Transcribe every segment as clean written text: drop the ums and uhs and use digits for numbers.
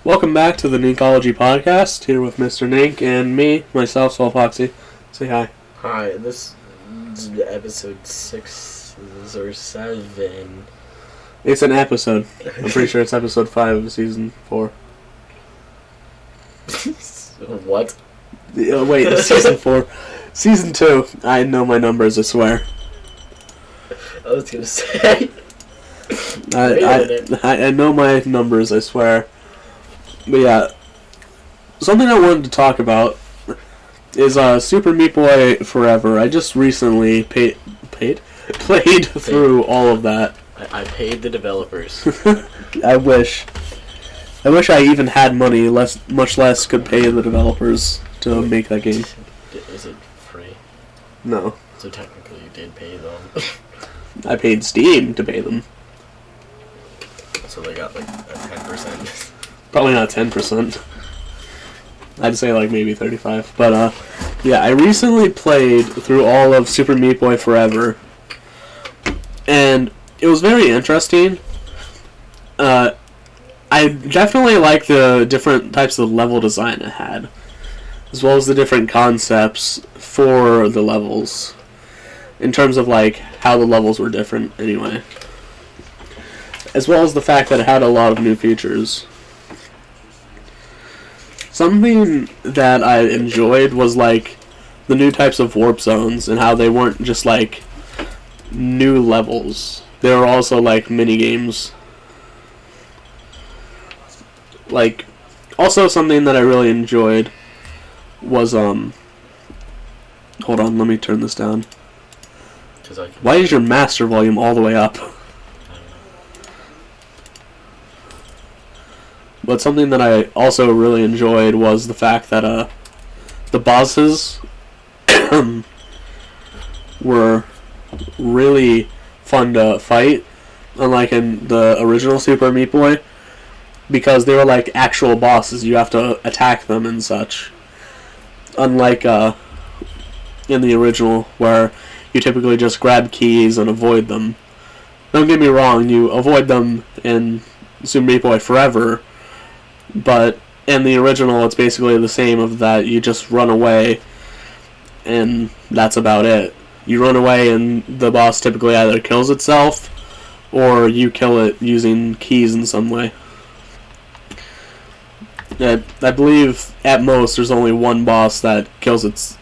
Welcome back to the Ninkolegy Podcast, here with Mr. Nink and me, myself, SoulFoxie. Say hi. Hi, this is episode 6 or 7. It's an episode. I'm pretty sure it's episode 5 of season 4. What? Wait, season 4. Season 2. I know my numbers, I swear. I was gonna say. I know my numbers, I swear. But yeah, something I wanted to talk about is Super Meat Boy Forever. I just recently played through all of that. I paid the developers. I wish I even had money, much less could pay the developers to make that game. Is it free? No. So technically you did pay them. I paid Steam to pay them. So they got like a 10%. Probably not 10%. I'd say like maybe 35. But yeah, I recently played through all of Super Meat Boy Forever, and it was very interesting. I definitely like the different types of level design it had, as well as the different concepts for the levels, in terms of like how the levels were different anyway, as well as the fact that it had a lot of new features. Something that I enjoyed was like the new types of warp zones and how they weren't just like new levels. They were also like mini games. Like, also something that I really enjoyed was hold on, let me turn this down. Why is your master volume all the way up? But something that I also really enjoyed was the fact that the bosses were really fun to fight, unlike in the original Super Meat Boy, because they were like actual bosses. You have to attack them and such. Unlike in the original, where you typically just grab keys and avoid them. Don't get me wrong, you avoid them in Super Meat Boy Forever, but in the original, it's basically the same of that. You just run away, and that's about it. You run away, and the boss typically either kills itself, or you kill it using keys in some way. I believe, at most, there's only one boss that kills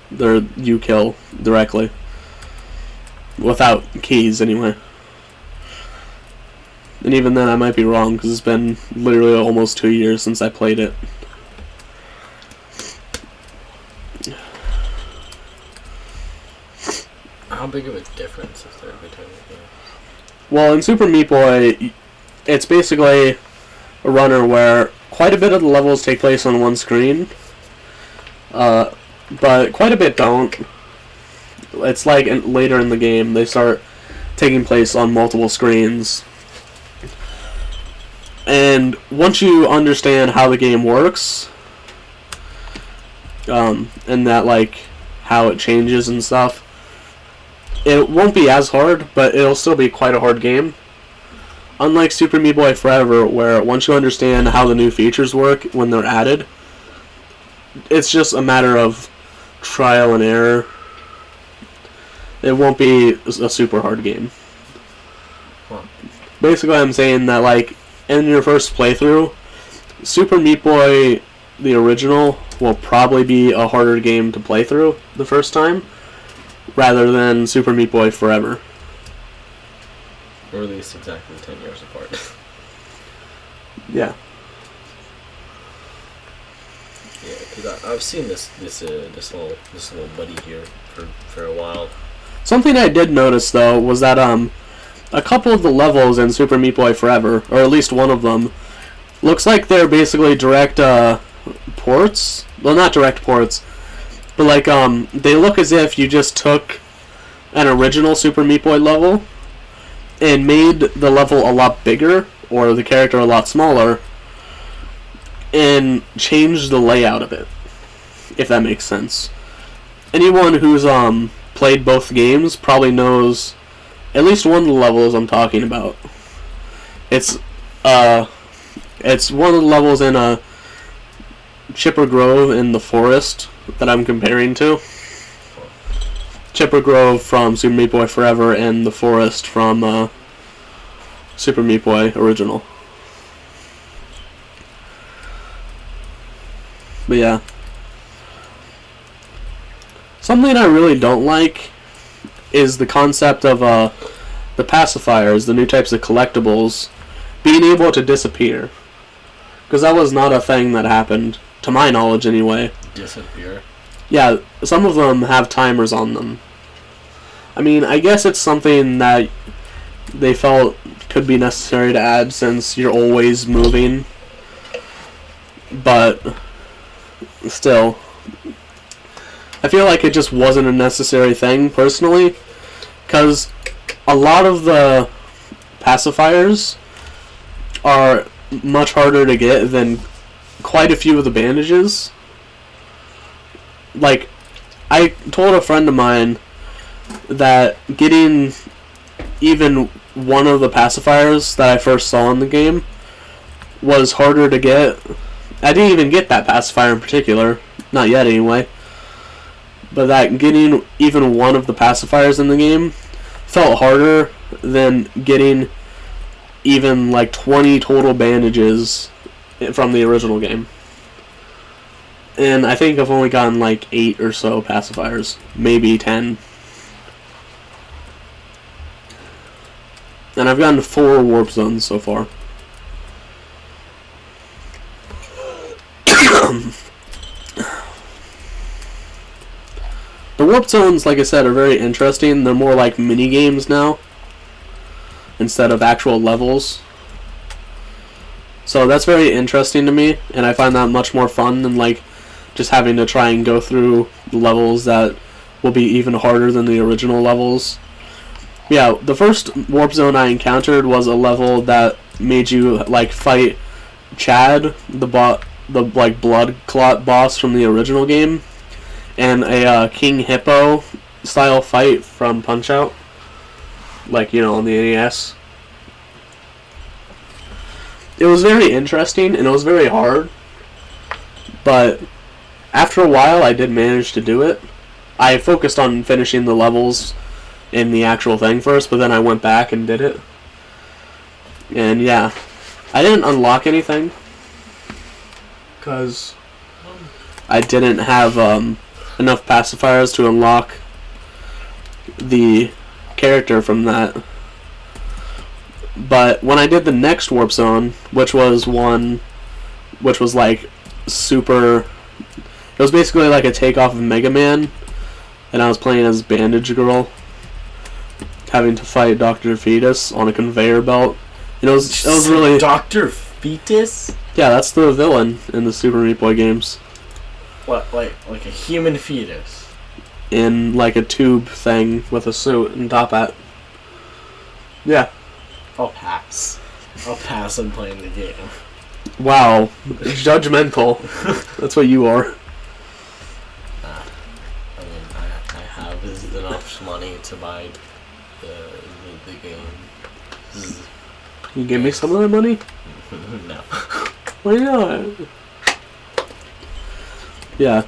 you kill directly. Without keys, anyway. And even then, I might be wrong, because it's been literally almost 2 years since I played it. How big of a difference is there between the games? Well, in Super Meat Boy, it's basically a runner where quite a bit of the levels take place on one screen, but quite a bit don't. It's like later in the game, they start taking place on multiple screens. And once you understand how the game works, and that like how it changes and stuff, it won't be as hard, but it'll still be quite a hard game. Unlike Super Meat Boy Forever, where once you understand how the new features work when they're added, it's just a matter of trial and error. It won't be a super hard game. Huh. Basically, I'm saying that like in your first playthrough, Super Meat Boy, the original, will probably be a harder game to play through the first time, rather than Super Meat Boy Forever. Or at least exactly 10 years apart. Yeah. Yeah, because I've seen this little buddy here for a while. Something I did notice though was that a couple of the levels in Super Meat Boy Forever, or at least one of them, looks like they're basically direct ports. Well, not direct ports, but like they look as if you just took an original Super Meat Boy level and made the level a lot bigger, or the character a lot smaller, and changed the layout of it, if that makes sense. Anyone who's played both games probably knows at least one of the levels I'm talking about. It's one of the levels in Chipper Grove in the forest that I'm comparing to. Chipper Grove from Super Meat Boy Forever and the forest from Super Meat Boy Original. But yeah. Something I really don't like is the concept of the pacifiers, the new types of collectibles, being able to disappear. Because that was not a thing that happened, to my knowledge anyway. Disappear? Yeah, some of them have timers on them. I mean, I guess it's something that they felt could be necessary to add since you're always moving. But still, I feel like it just wasn't a necessary thing, personally. Because a lot of the pacifiers are much harder to get than quite a few of the bandages. Like, I told a friend of mine that getting even one of the pacifiers that I first saw in the game was harder to get. I didn't even get that pacifier in particular, not yet anyway, but that getting even one of the pacifiers in the game felt harder than getting even like 20 total bandages from the original game. And I think I've only gotten like 8 or so pacifiers, maybe 10. And I've gotten 4 warp zones so far. The warp zones, like I said, are very interesting. They're more like mini games now instead of actual levels. So that's very interesting to me, and I find that much more fun than like just having to try and go through levels that will be even harder than the original levels. Yeah, the first warp zone I encountered was a level that made you like fight Chad, the like blood clot boss from the original game, and a King Hippo style fight from Punch-Out, like, you know, on the NES. It was very interesting and it was very hard, but after a while I did manage to do it. I focused on finishing the levels in the actual thing first, but then I went back and did it. And yeah, I didn't unlock anything because I didn't have enough pacifiers to unlock the character from that. But when I did the next warp zone, which was like super, it was basically like a takeoff of Mega Man, and I was playing as Bandage Girl, having to fight Dr. Fetus on a conveyor belt. You know, it was really... Dr. Fetus? Yeah, that's the villain in the Super Meat Boy games. What, like a human fetus? In like a tube thing with a suit and top hat. Yeah. I'll pass. I'll pass on playing the game. Wow. Judgmental. That's what you are. I mean, I have enough money to buy the game. You give me some of that money? No. Why not? Yeah.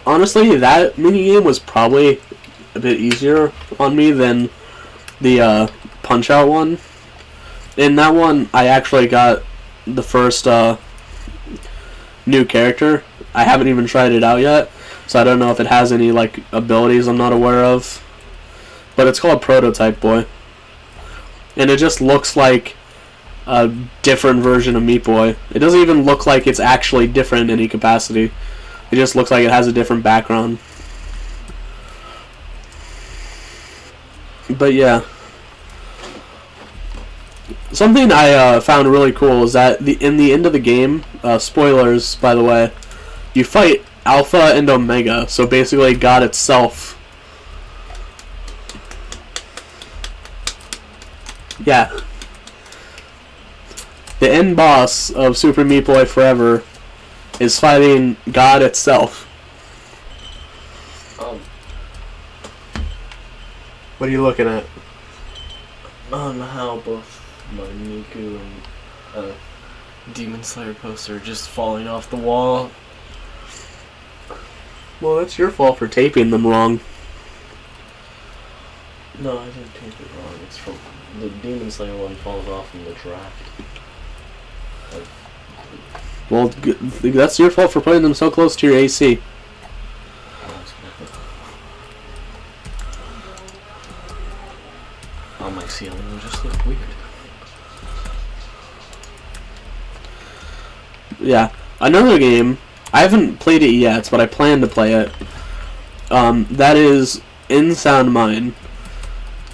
Honestly, that minigame was probably a bit easier on me than the Punch-Out one. In that one, I actually got the first new character. I haven't even tried it out yet, so I don't know if it has any like abilities I'm not aware of. But it's called Prototype Boy. And it just looks like a different version of Meat Boy. It doesn't even look like it's actually different in any capacity. It just looks like it has a different background. But yeah. Something I found really cool is that in the end of the game, spoilers by the way, you fight Alpha and Omega, so basically God itself. Yeah. The end boss of Super Meat Boy Forever is fighting God itself. What are you looking at? On how both Niku and Demon Slayer poster just falling off the wall. Well, that's your fault for taping them wrong. No, I didn't tape it wrong. It's from the Demon Slayer one falls off in the draft. Well, that's your fault for putting them so close to your AC. On my ceiling will just look weird. Yeah. Another game, I haven't played it yet, but I plan to play it. That is In Sound Mind.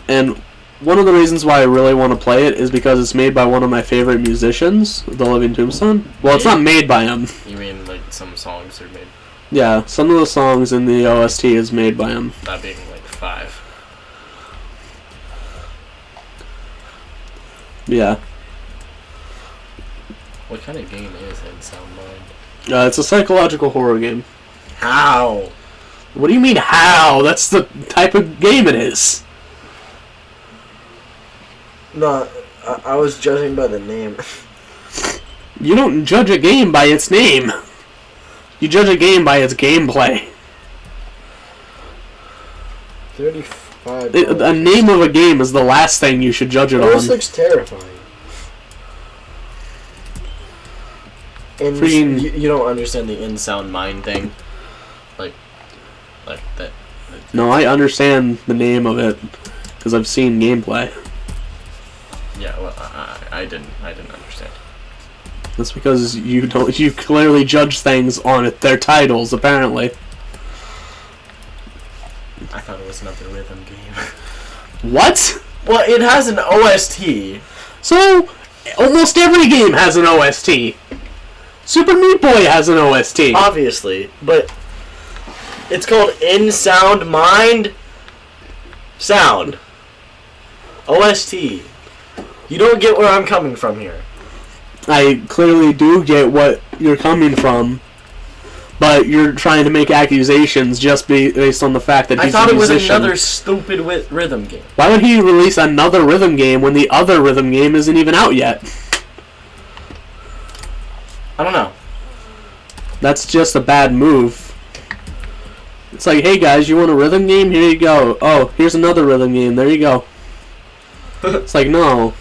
And one of the reasons why I really want to play it is because it's made by one of my favorite musicians, The Living Tombstone. Well, it's not made by him. You mean like some songs are made? Yeah, some of the songs in the OST is made by him. That being like 5. Yeah. What kind of game is In Sound Mind? It's a psychological horror game. How? What do you mean, how? That's the type of game it is. No, I was judging by the name. You don't judge a game by its name. You judge a game by its gameplay. 35. The name of a game is the last thing you should judge it on. This looks terrifying. And you don't understand the In Sound Mind thing? Like that. No, I understand the name of it because I've seen gameplay. Yeah, well, I didn't understand. That's because you clearly judge things on their titles, apparently. I thought it was another rhythm game. What? Well, it has an OST. So, almost every game has an OST. Super Meat Boy has an OST. Obviously, but it's called In Sound Mind Sound. OST. You don't get where I'm coming from here. I clearly do get what you're coming from, but you're trying to make accusations just based on the fact that he's a musician. I thought it was another stupid rhythm game. Why would he release another rhythm game when the other rhythm game isn't even out yet? I don't know. That's just a bad move. It's like, hey guys, you want a rhythm game? Here you go. Oh, here's another rhythm game. There you go. It's like, no.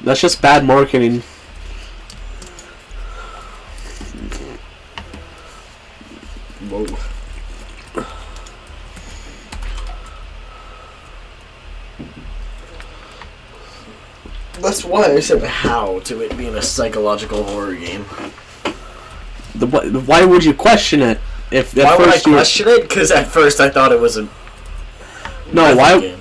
That's just bad marketing. Whoa. That's why I said how to it being a psychological horror game. Why would you question it? Why would I question it? Because at first I thought it was a... No, why... Game.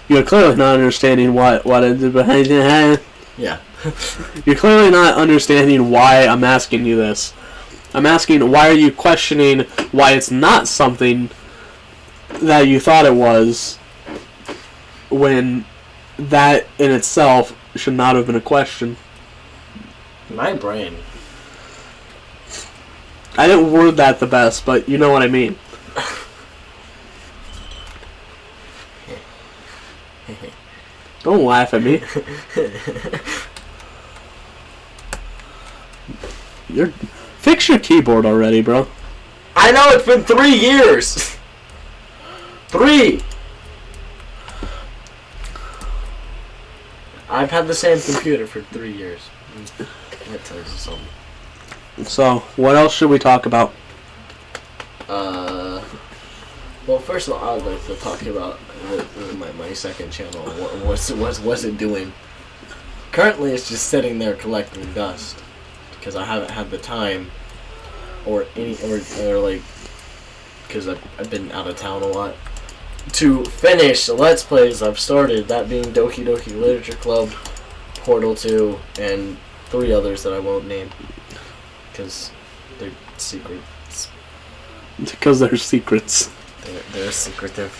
You're clearly not understanding what is behind it. Yeah. You're clearly not understanding why I'm asking you this. I'm asking, why are you questioning why it's not something that you thought it was, when that in itself should not have been a question? My brain. I didn't word that the best, but you know what I mean. Don't laugh at me. Fix your keyboard already, bro. I know, it's been 3 years. 3. I've had the same computer for 3 years. That tells you something. So, what else should we talk about? Well, first of all, I'd like to talk about my second channel. What's it doing? Currently, it's just sitting there collecting dust because I haven't had the time, or like, because I've been out of town a lot, to finish the Let's Plays I've started. That being Doki Doki Literature Club, Portal 2, and 3 others that I won't name because they're secrets. Because they're secrets. They're secretive.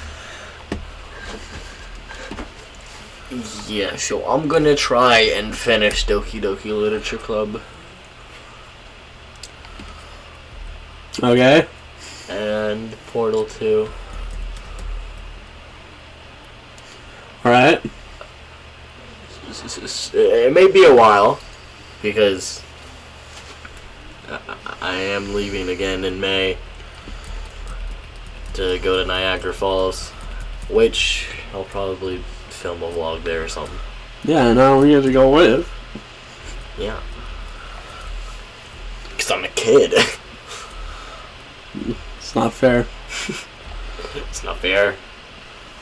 Yeah, so I'm gonna try and finish Doki Doki Literature Club. Okay. And Portal 2. It may be a while, because I am leaving again in May to go to Niagara Falls, which I'll probably film a vlog there or something. Yeah, and I don't get to go with. Yeah. Because I'm a kid. It's not fair. It's not fair.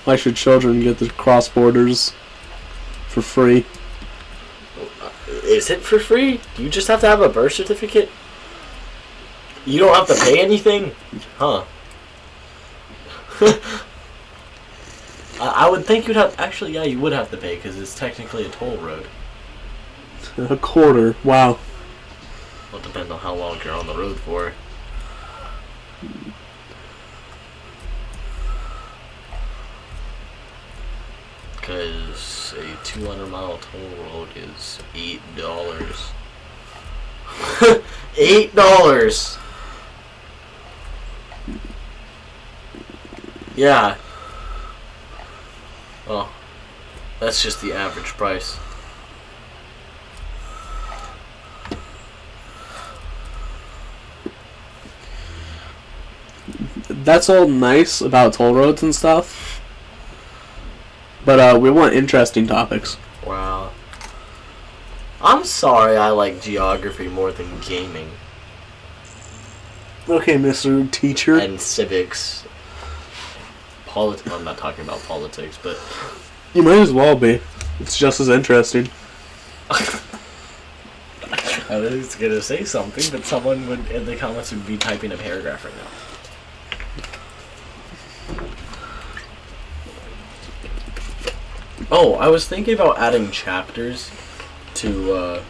Why should children get to cross borders for free? Is it for free? Do you just have to have a birth certificate? You don't have to pay anything? Huh. I would think you'd have... Actually, yeah, you would have to pay, because it's technically a toll road. A quarter. Wow. Well, it depends on how long you're on the road for. Because a 200-mile toll road is $8. $8! Yeah. Well, that's just the average price. That's all nice about toll roads and stuff, but we want interesting topics. Wow. I'm sorry I like geography more than gaming. Okay, Mr. Teacher. And civics. I'm not talking about politics, but... You might as well be. It's just as interesting. I was going to say something, but someone would in the comments would be typing a paragraph right now. Oh, I was thinking about adding chapters to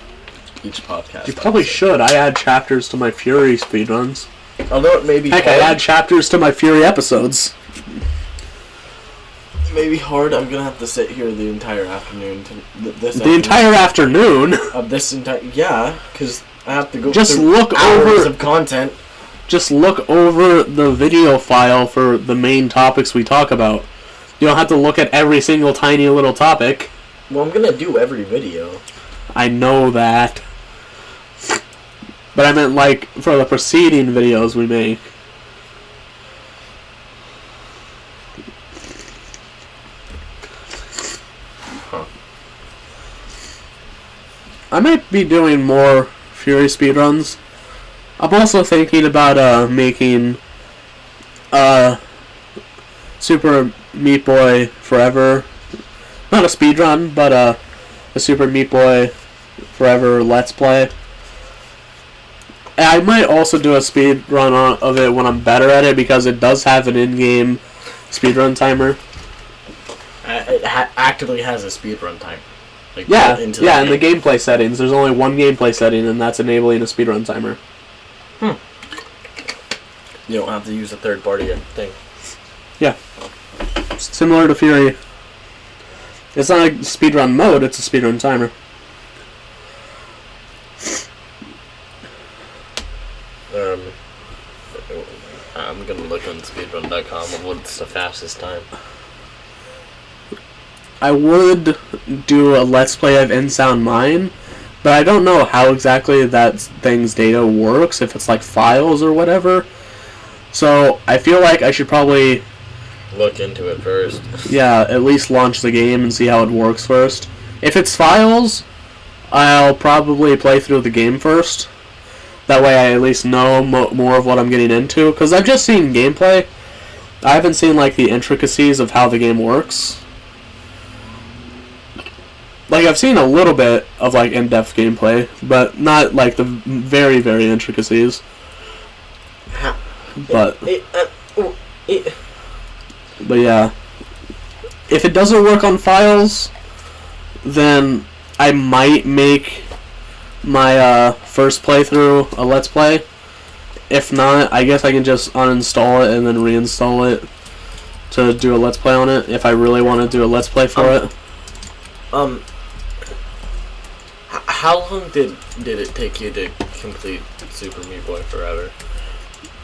each podcast. You probably should. I add chapters to my Fury speedruns. Although it may be Heck, hard. I add chapters to my Fury episodes. It may be hard. I'm gonna have to sit here the entire afternoon. Entire afternoon? Of this entire... Yeah, because I have to go just through look hours over of content. Just look over the video file for the main topics we talk about. You don't have to look at every single tiny little topic. Well, I'm gonna do every video. I know that. But I meant, like, for the preceding videos we make. Huh. I might be doing more Fury speedruns. I'm also thinking about making Super Meat Boy Forever. Not a speedrun, but a Super Meat Boy Forever Let's Play. And I might also do a speedrun of it when I'm better at it, because it does have an in-game speedrun timer. It actively has a speedrun time. Like, Yeah, into yeah, in the gameplay settings, there's only one gameplay setting, and that's enabling a speedrun timer. You don't have to use a third-party thing. Yeah. Similar to Fury. It's not a speedrun mode, it's a speedrun timer. I'm gonna look on speedrun.com of what's the fastest time. I would do a Let's Play of InSound Mine, but I don't know how exactly that thing's data works, if it's like files or whatever. So I feel like I should probably look into it first. Yeah, at least launch the game and see how it works first. If it's files, I'll probably play through the game first. That way I at least know more of what I'm getting into. Because I've just seen gameplay. I haven't seen, like, the intricacies of how the game works. Like, I've seen a little bit of, like, in-depth gameplay, but not, like, the very, very intricacies. But yeah. If it doesn't work on files, then I might make my first playthrough a Let's Play. If not, I guess I can just uninstall it and then reinstall it to do a Let's Play on it, if I really want to do a Let's Play for it. How long did it take you to complete Super Meat Boy Forever?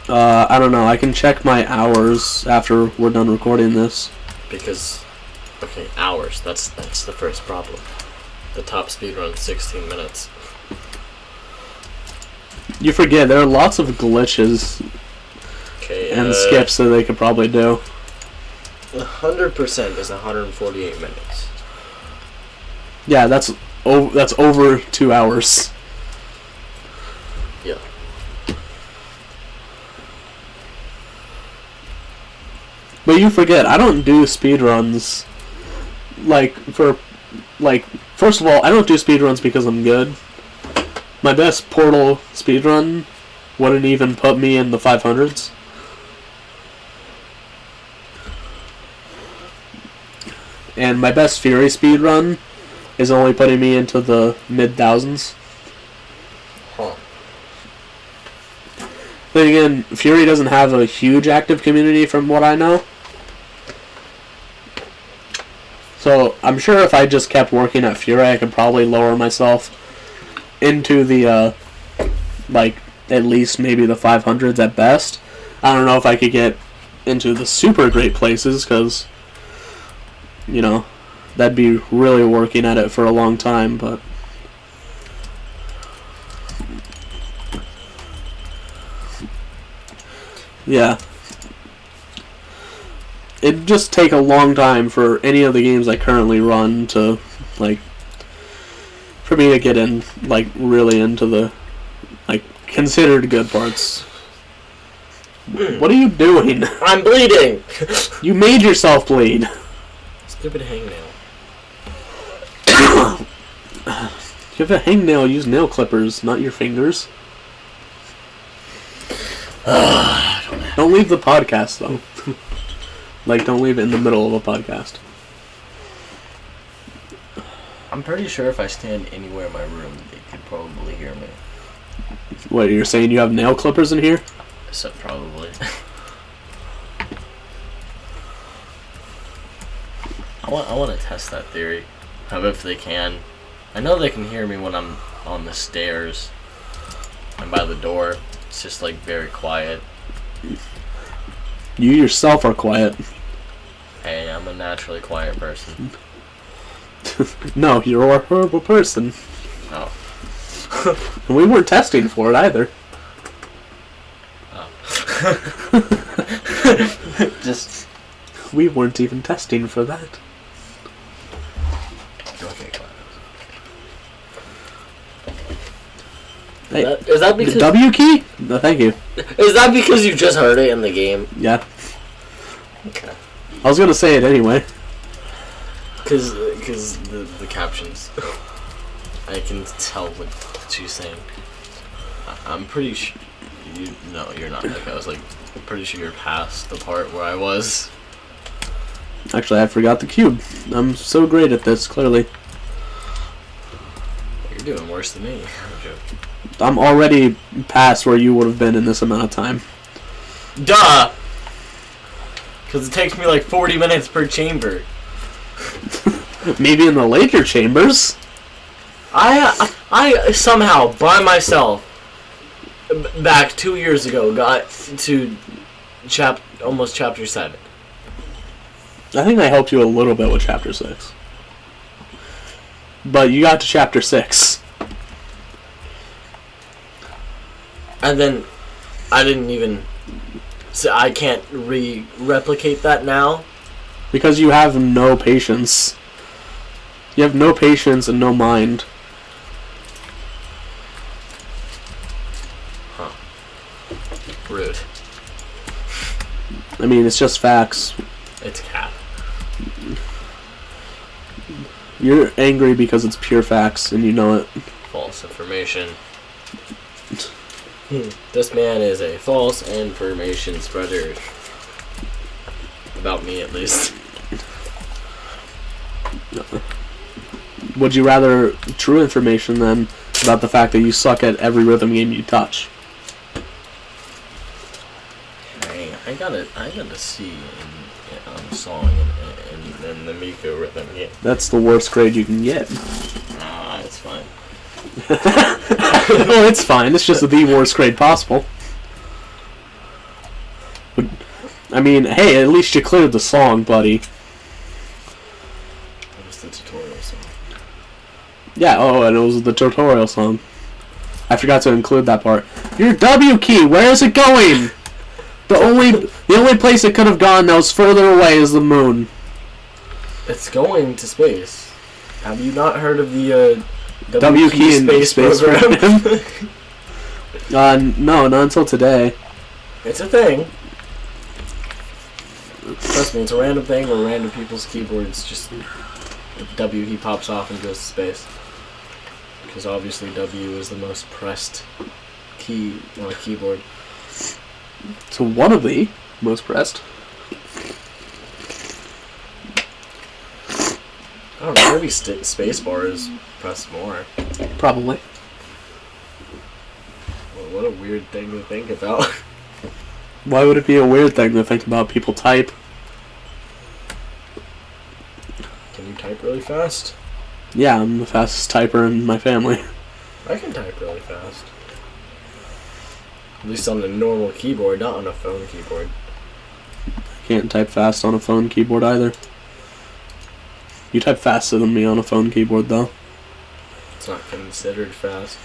I don't know. I can check my hours after we're done recording this. Because, okay, hours. That's the first problem. The top speed run 16 minutes. You forget there are lots of glitches and skips that they could probably do. 100% is 148 minutes. Yeah, that's over 2 hours. Yeah. But you forget, I don't do speedruns, first of all, I don't do speedruns because I'm good. My best Portal speedrun wouldn't even put me in the 500s. And my best Fury speedrun is only putting me into the mid-thousands. Huh. Then again, Fury doesn't have a huge active community from what I know. So, I'm sure if I just kept working at Fury, I could probably lower myself into the, at least maybe the 500s at best. I don't know if I could get into the super great places, because, that'd be really working at it for a long time, but... Yeah. It'd just take a long time for any of the games I currently run to, for me to get in, really into the, considered good parts. What are you doing? I'm bleeding! You made yourself bleed. Stupid hangnail. If you have a hangnail, use nail clippers, not your fingers. Don't leave the podcast, though. Don't leave it in the middle of a podcast. I'm pretty sure if I stand anywhere in my room, they could probably hear me. What, you're saying you have nail clippers in here? So probably. I want to test that theory. How if they can. I know they can hear me when I'm on the stairs and by the door. It's just very quiet. You yourself are quiet. Hey, I'm a naturally quiet person. No, you're a horrible person. Oh. And we weren't testing for it either. Oh. Just... We weren't even testing for that. Okay, quiet. Hey, Is that because... The W key? No, thank you. Is that because you just heard it in the game? Yeah. Okay. I was gonna say it anyway. Because the captions. I can tell what she's saying. I'm pretty sure... No, you're not. I was I'm pretty sure you're past the part where I was. Actually, I forgot the cube. I'm so great at this, clearly. You're doing worse than me. I'm joking. I'm already past where you would have been in this amount of time. Duh! Because it takes me 40 minutes per chamber. Maybe in the later chambers. I somehow, by myself, back 2 years ago, got to almost chapter 7. I think I helped you a little bit with chapter 6. But you got to chapter 6. And then I didn't even... So I can't replicate that now? Because you have no patience. You have no patience and no mind. Huh. Rude. I mean, it's just facts. It's cap. You're angry because it's pure facts, and you know it. False information. This man is a false information spreader. About me, at least. Would you rather true information than about the fact that you suck at every rhythm game you touch? Hey, I got a C on a song in the Miko rhythm game. That's the worst grade you can get. Ah, it's fine. Well, it's fine. It's just the worst grade possible. But, I mean, hey, at least you cleared the song, buddy. What was the tutorial song? Yeah, and it was the tutorial song. I forgot to include that part. Your W key, where is it going? The only place it could have gone that was further away is the moon. It's going to space. Have you not heard of the W key in space program? No, not until today. It's a thing. Trust me, it's a random thing where random people's keyboards just the W key pops off and goes to space. Because obviously W is the most pressed key on a keyboard. So one of the most pressed. I don't know, maybe spacebar is pressed more. Probably. Well, what a weird thing to think about. Why would it be a weird thing to think about? People type. Can you type really fast? Yeah, I'm the fastest typer in my family. I can type really fast. At least on a normal keyboard, not on a phone keyboard. I can't type fast on a phone keyboard either. You type faster than me on a phone keyboard, though. It's not considered fast.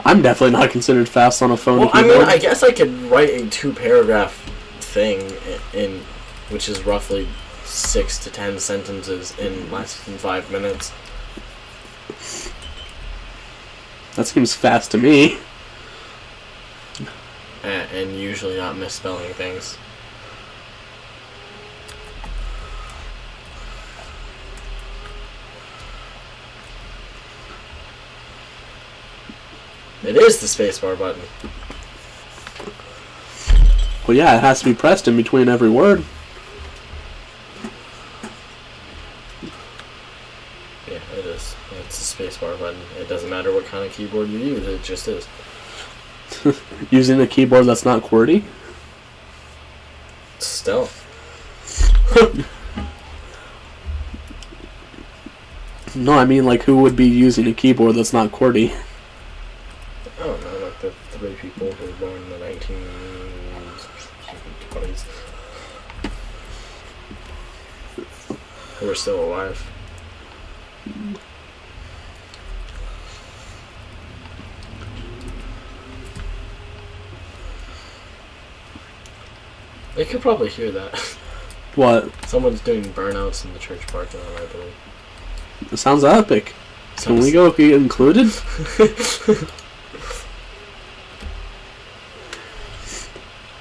I'm definitely not considered fast on a phone keyboard. I mean, I guess I could write a 2-paragraph thing in which is roughly 6 to 10 sentences in less than 5 minutes. That seems fast to me. And usually not misspelling things. It is the spacebar button. Well, yeah, it has to be pressed in between every word. Yeah, it is. It's the spacebar button. It doesn't matter what kind of keyboard you use, it just is. Using a keyboard that's not QWERTY? Still. No, I mean, like, who would be using a keyboard that's not QWERTY? I don't know, like the 3 people who were born in the 1920s. Who are still alive. They could probably hear that. What? Someone's doing burnouts in the church parking lot, I believe. It sounds epic. Can we go be included?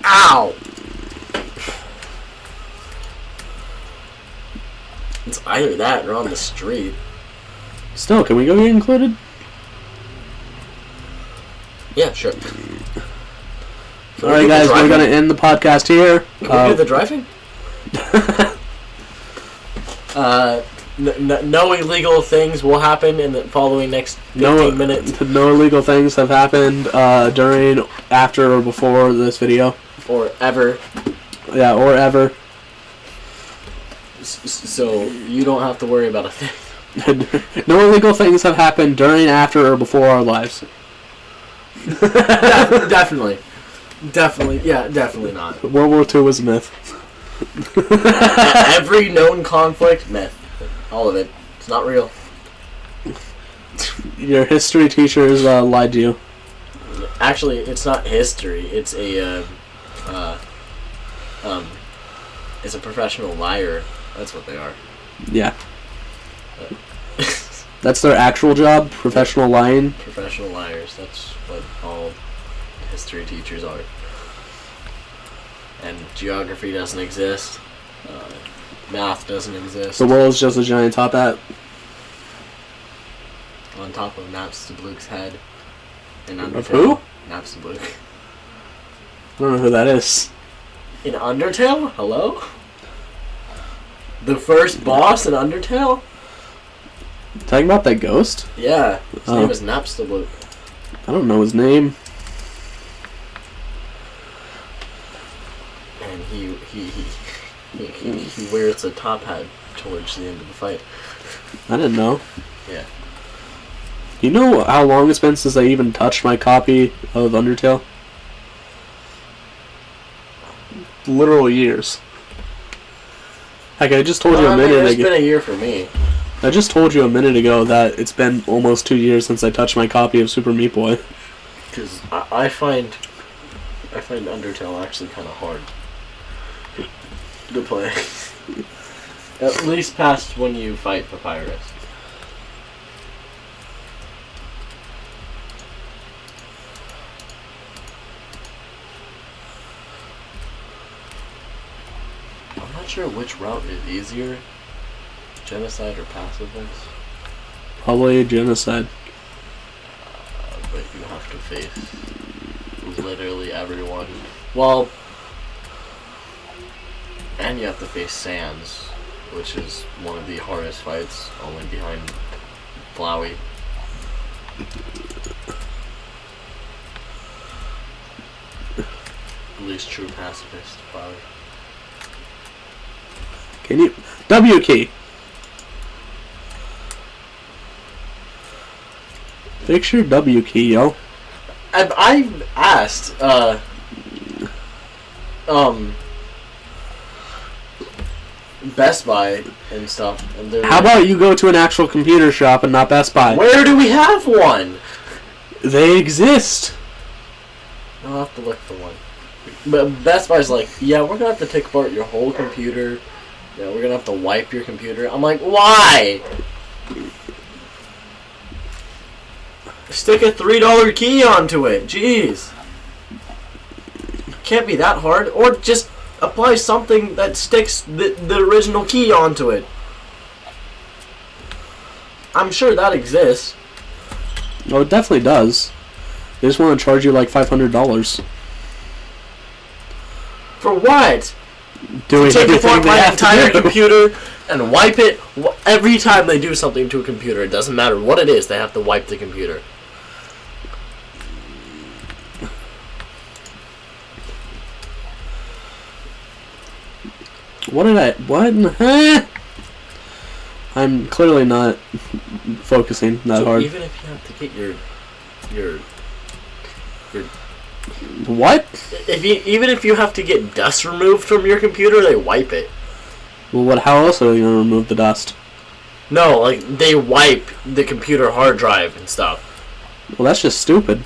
Ow! It's either that or on the street. Still, can we go be included? Yeah, sure. Alright guys, we're going to end the podcast here. Can we do the driving? No illegal things will happen in the following next 15 minutes. No illegal things have happened during, after, or before this video. Or ever. Yeah, or ever. So you don't have to worry about a thing. No illegal things have happened during, after, or before our lives. Definitely. Definitely. Yeah, definitely not. World War II was a myth. Every known conflict, myth. All of it. It's not real. Your history teachers lied to you. Actually, it's not history. It's a it's a professional liar. That's what they are. Yeah. That's their actual job, professional lying. Professional liars. That's what all history teachers are. And geography doesn't exist. Math doesn't exist. The world's just a giant top hat. On top of Napstabluke's head. In Undertale. Of who? Napstabluke. I don't know who that is. In Undertale? Hello? The first boss in Undertale? Talking about that ghost? Yeah. His name is Napstabluke. I don't know his name. And he wears a top hat towards the end of the fight. I didn't know. Yeah. You know how long it's been since I even touched my copy of Undertale? Literal years. Like I just told you a minute ago. It's been a year for me. I just told you a minute ago that it's been almost 2 years since I touched my copy of Super Meat Boy. Because I find Undertale actually kind of hard to play. At least past when you fight Papyrus. I'm not sure which route is easier. Genocide or pacifist? Probably genocide. But you have to face literally everyone. Well, and you have to face Sans, which is one of the hardest fights, only behind Flowey. At least true pacifist, Flowey. Can you... W key! Fix your W key, yo. I've asked, Best Buy and stuff. And how about you go to an actual computer shop and not Best Buy? Where do we have one? They exist. I'll have to look for one. But Best Buy's like, yeah, we're gonna have to take apart your whole computer. Yeah, we're gonna have to wipe your computer. I'm like, why? Stick a $3 key onto it. Jeez. Can't be that hard. Or just apply something that sticks the original key onto it. I'm sure that exists. Oh, it definitely does. They just want to charge you like $500. For what? Doing take everything apart they my have entire to do. computer and wipe it. Every time they do something to a computer, it doesn't matter what it is, they have to wipe the computer. What? I'm clearly not focusing that hard. Even if you have to get your what? Even if you have to get dust removed from your computer, they wipe it. Well, how else are they going to remove the dust? No, like, they wipe the computer hard drive and stuff. Well, that's just stupid.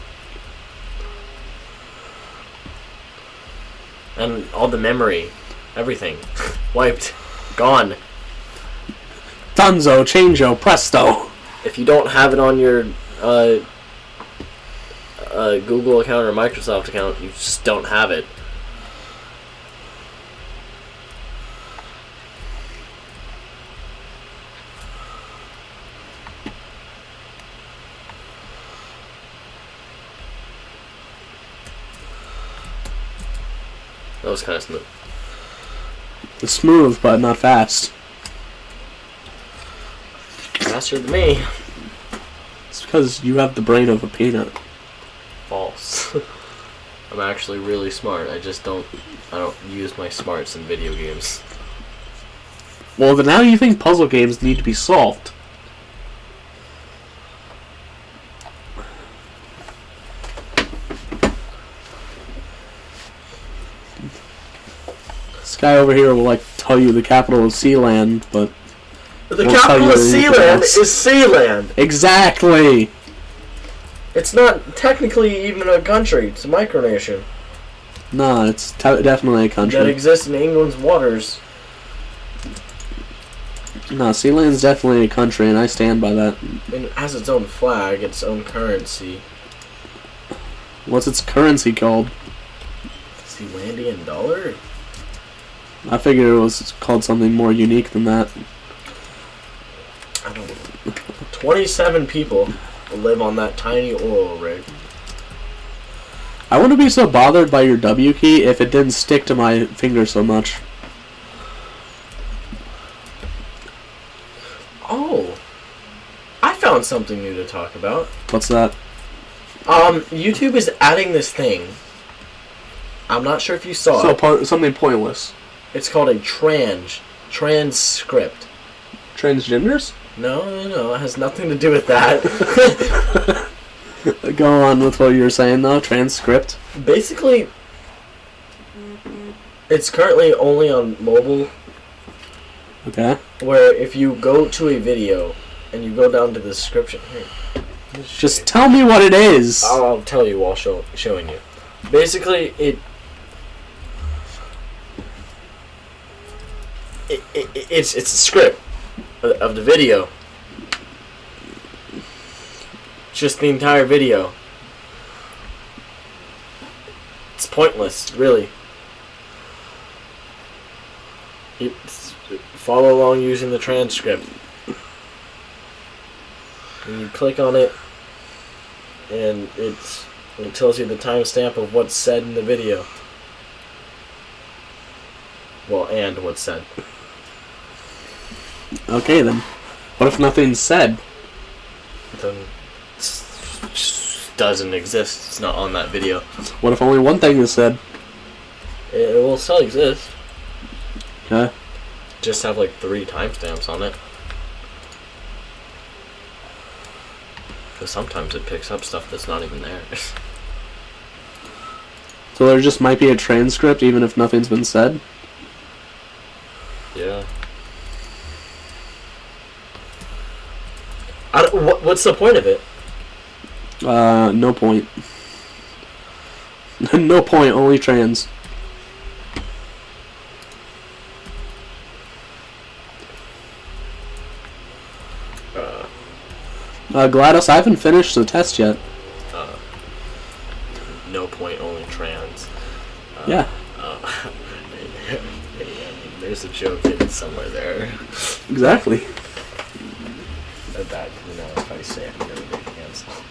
And all the memory. Everything. Wiped. Gone. Dunzo, changeo, presto. If you don't have it on your Google account or Microsoft account, you just don't have it. That was kind of smooth. It's smooth, but not fast. Faster than me. It's because you have the brain of a peanut. False. I'm actually really smart. I don't use my smarts in video games. Well, then now you think puzzle games need to be solved. This guy over here will like tell you the capital of Sealand, but the capital of Sealand is Sealand. Exactly. It's not technically even a country. It's a micronation. No, it's definitely a country. That exists in England's waters. No, Sealand's definitely a country, and I stand by that. And it has its own flag, its own currency. What's its currency called? Sealandian dollar? I figured it was called something more unique than that. I don't know. 27 people live on that tiny oil rig. I wouldn't be so bothered by your W key if it didn't stick to my finger so much. Oh. I found something new to talk about. What's that? YouTube is adding this thing. I'm not sure if you saw it. Something pointless. It's called a transcript. Transgenders? No, it has nothing to do with that. Go on with what you were saying, though. Transcript. Basically, it's currently only on mobile, Okay. Where if you go to a video and you go down to the description here. Just tell me what it is. I'll tell you while showing you. Basically, it's a script of the video. It's just the entire video. It's pointless, really. Follow along using the transcript. And you click on it, and it tells you the timestamp of what's said in the video. Well, and what's said. Okay, then. What if nothing's said? Then it just doesn't exist. It's not on that video. What if only one thing is said? It will still exist. Okay. Just have like 3 timestamps on it. Because sometimes it picks up stuff that's not even there. So there just might be a transcript even if nothing's been said? Yeah. What's the point of it? No point. No point, only trans. Gladys, I haven't finished the test yet. No point, only trans. Yeah. There's a joke hidden somewhere there. Exactly. That, if I say it, I'm gonna get canceled.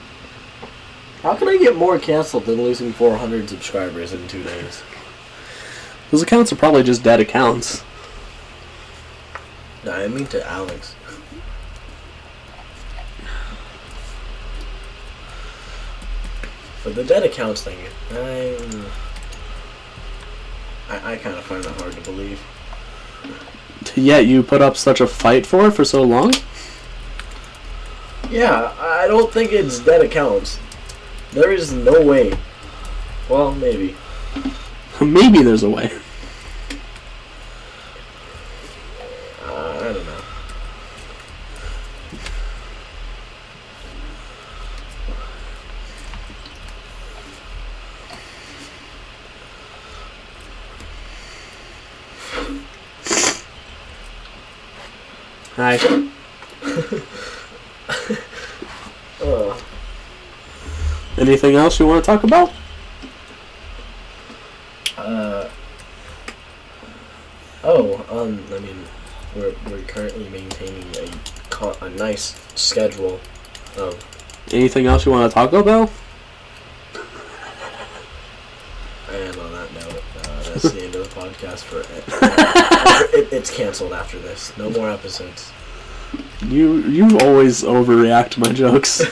How can I get more canceled than losing 400 subscribers in 2 days? Those accounts are probably just dead accounts. No, I mean to Alex. But the dead accounts thing, I kind of find that hard to believe. Yet you put up such a fight for so long? Yeah, I don't think it's dead accounts. There is no way. Well, maybe. Maybe there's a way. I don't know. Hi. Anything else you want to talk about? I mean, we're currently maintaining a nice schedule of. Anything else you want to talk about? And on that note, that's the end of the podcast for it. It's canceled after this. No more episodes. You always overreact to my jokes.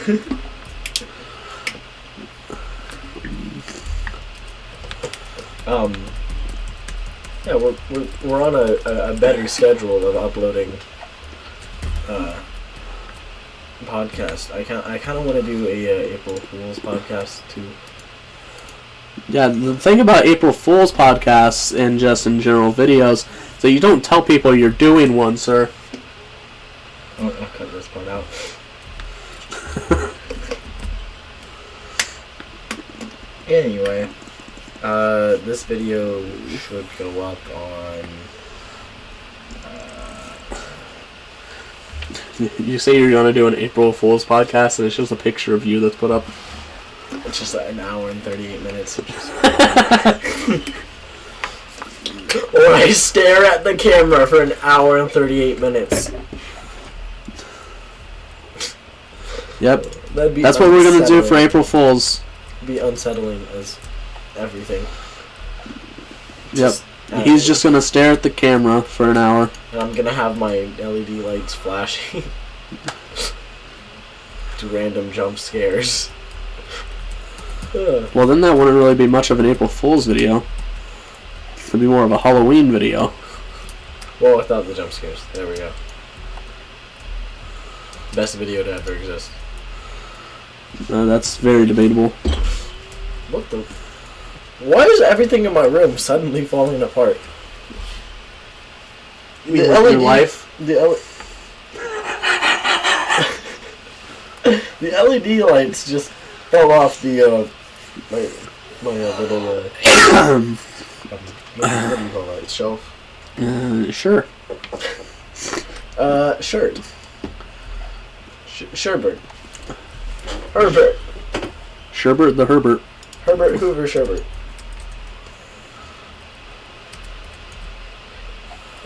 Yeah, we're on a better schedule of uploading podcast. I kind of want to do a April Fool's podcast too. Yeah, the thing about April Fool's podcasts and just in general videos is that you don't tell people you're doing one, sir. Oh, I'll cut this part out. Anyway, this video should go up on. You say you're gonna do an April Fool's podcast, and it's just a picture of you that's put up. It's just an hour and 38 minutes. Or I stare at the camera for an hour and 38 minutes. Yep. That'd be That's what we're gonna do for April Fool's. Be unsettling as everything. Yep. He's just gonna stare at the camera for an hour. And I'm gonna have my LED lights flashing to random jump scares. Well, then that wouldn't really be much of an April Fool's video. It'd be more of a Halloween video. Well, without the jump scares. There we go. Best video to ever exist. That's very debatable. What the? Why is everything in my room suddenly falling apart? You mean with your life? The LED lights just fell off the my little what do you call that? Shelf? Sure. Shirt. Sherbert. Herbert. Sherbert the Herbert. Herbert Hoover Sherbert.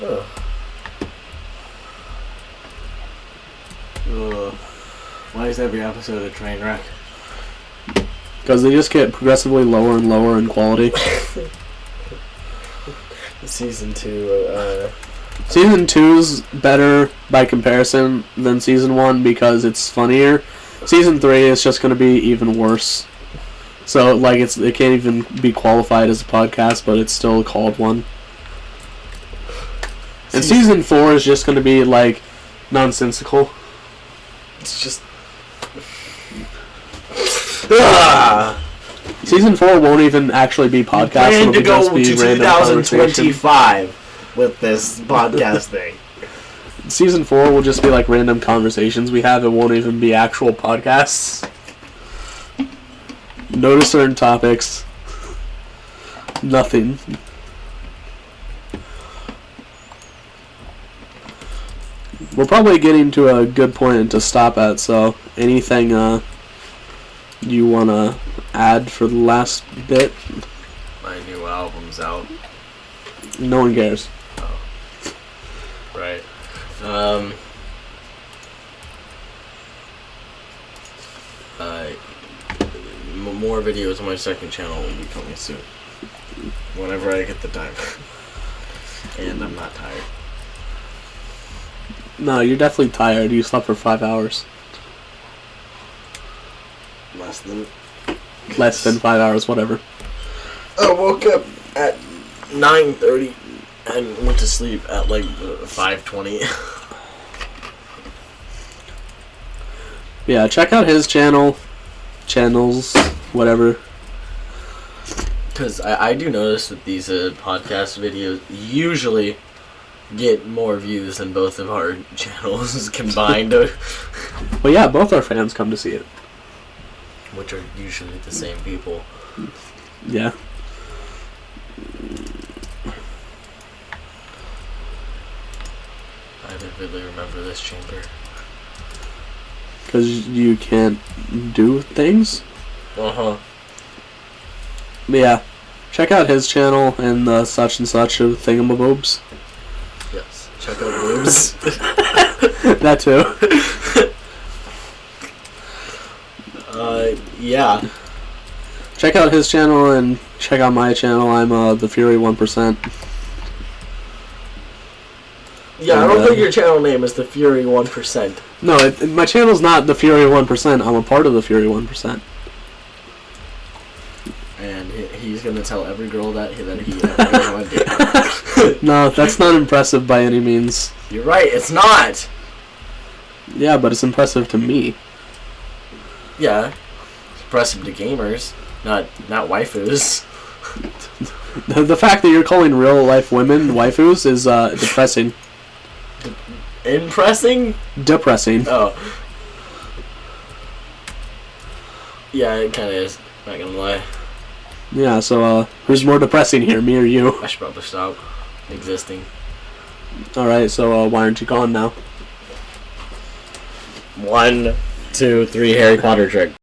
Oh. Why is every episode a train wreck? Because they just get progressively lower and lower in quality. Season 2, Season 2's better by comparison than Season 1 because it's funnier. Season 3 is just going to be even worse. So, like, it can't even be qualified as a podcast, but it's still called one. And Season 4 is just going to be, like, nonsensical. It's just... Season 4 won't even actually be podcast. Plan to go to 2025 with this podcast thing. Season 4 will just be like random conversations we have. It won't even be actual podcasts. No to certain topics. Nothing. We're probably getting to a good point to stop at, so anything you want to add for the last bit? My new album's out. No one cares. Oh. Right. More videos on my second channel will be coming soon. Whenever I get the time. And I'm not tired. No, you're definitely tired. You slept for 5 hours. Less than 5 hours, whatever. I woke up at 9:30 and went to sleep at like 5:20. Yeah, check out his channels, whatever. Because I do notice that these podcast videos usually get more views than both of our channels combined. Well, yeah, both our fans come to see it. Which are usually the same people. Yeah. I vividly remember this chamber. Because you can't do things? Uh-huh. Yeah. Check out his channel and the such and such of thingamaboobs. Yes. Check out boobs. That too. Yeah. Check out his channel and check out my channel. I'm the Fury 1%. Yeah, I don't think your channel name is the Fury 1%. No, my channel's not the Fury 1%. I'm a part of the Fury 1%. And he's gonna tell every girl that he ever want to date. No, that's not impressive by any means. You're right, it's not! Yeah, but it's impressive to me. Yeah. It's impressive to gamers, not waifus. The fact that you're calling real life women waifus is depressing. Impressing? Depressing. Oh. Yeah, it kinda is. Not gonna lie. Yeah, so who's more depressing here, me or you? I should probably stop existing. Alright, so why aren't you gone now? 1, 2, 3 Harry Potter trick.